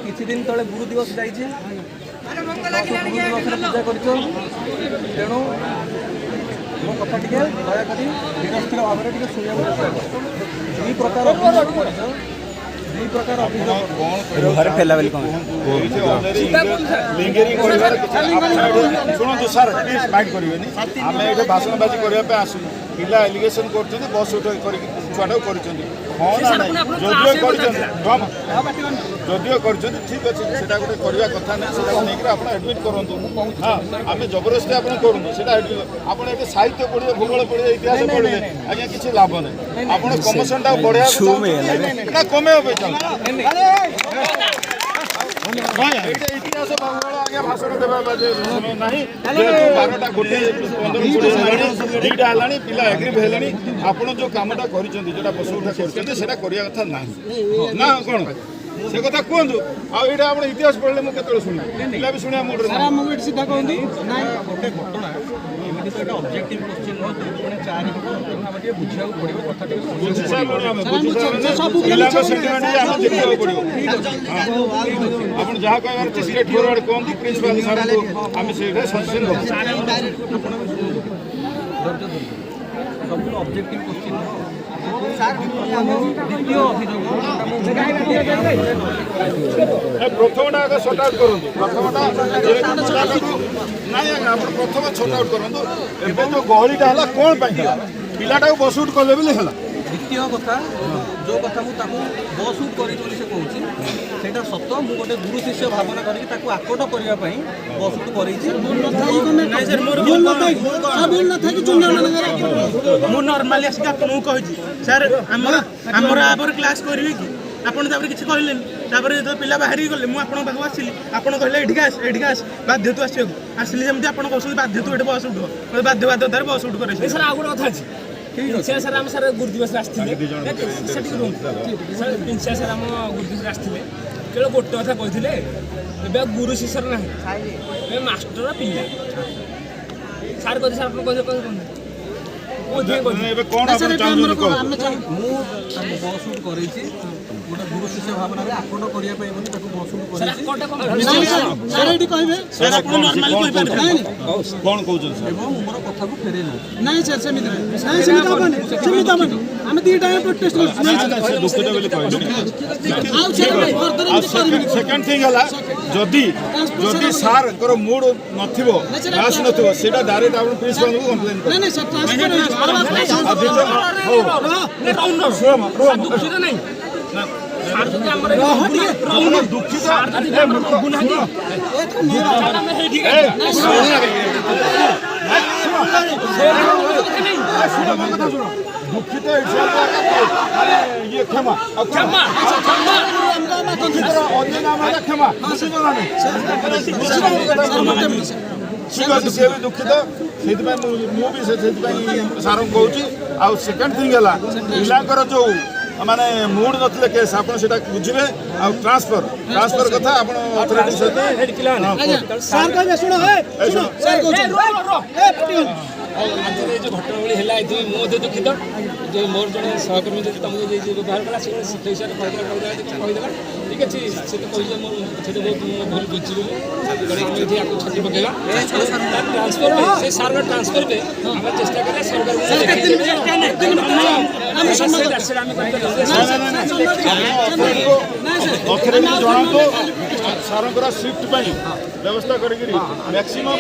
किसी दिन तले गुरु दिवस जाइए गुरु दिवस पूजा कर तेणु मो कथा टे दयाक धीरस्थिर भाव में शुणा चेष्टा कर प्रकार घर फेला बेली शुणु सर माइंड करेंगे आम ये भाषणबाजी करने आसू पिला एलिगेशन कर बस छुआटा कर जदिव कर ठीक अच्छे से गोटे करवा कथा नहीं नहीं आप एडमिट करूँ हाँ आम जबरदस्ती आप करूँ से आप साहित्य पढ़े भूगोल पढ़े इतिहास पढ़े आज्ञा किसी लाभ नहीं आप कमिशन टाइम बढ़िया कमे इतिहास भूगोल आज्ञा भाषण देवा ना 12टा गोटे 15-20 है पिला एग्री है आप जो कमटा करटा बस उठा करवा कथा ना कौन से कथा कहतु आईटा आप इतिहास पढ़ले मुझे शुणा पिला भी शुणा मुझे सीधा कहते गोटे घटना एमती तो ऑब्जेक्टिव क्वेश्चन बुझा पड़ो आप जहाँ कह कहते प्रिंसिपाल सर आम से सजेसन सब ऑब्जेक्टिव क्वेश्चन प्रथमटा आगे सर्ट आउट करूँ प्रथमटा ना प्रथम सर्ट आउट करूँ एवं जो गहलीटा है कौन पिलाटा बस उठ कले बोले द्वितीय कथा जो कथा मुझे बस उठ कर सेटा सत मुझे गोटे गुरु शिष्य भावना करके आकोट करने बस उठ कर नर्माली आसिक आपको कही सर आमर क्लास करेंगे कि आपड़ किसी कहले जो पिला बाहर गले मुझे पाक आसली आप कहले एठिक आस बाध्य तू आसली जमी आप बस बाध्य तू बस उठ बाध्य बाध्यतार बस उठ कर सर आउ गोटे कथा अच्छी सर आम सर गुरु दिवस आसते सर आम गुरु दिवस आसते केवल गोटे कथा कहते गुरु शिष्यर ना मास्टर पिला सार कहते सर आप बस उठ कर गोटे गुरु शिष्य भावना आकोट करने बस उठ कौन कौन मोर कथा को फेरे ना सर सेकेंड थिंग है जदि जदि सार मूड नथिबो क्लास नथिबो सेटा डायरेक्ट आप प्रिंसिपल को कंप्लेन कर दुखित ये क्षमा क्षमा अन्य नाम है क्षमा ठीक अच्छे सी भी दुखित से मुझे सार कहूँ आउ सेकेंड थिंग है पिलांकर जो माने मूड नथिले केस आप बुझे आ ट्रांसफर कथा आप अथॉरिटी सर कहबे सुनो सर जो घटना भाई है मुझे दुखित जो मोर जड़े सहकर्मी जो तुमको व्यवहार कला से हिसाब से कहीदेला ठीक अच्छे से तो कही बहुत भूल बुझी जड़े छाती पकेगा ट्रांसफर से सार ट्रांसफर पे आम चेष्टा करें सरकार जनातो सार शिफ्ट व्यवस्था कर मैक्सिमम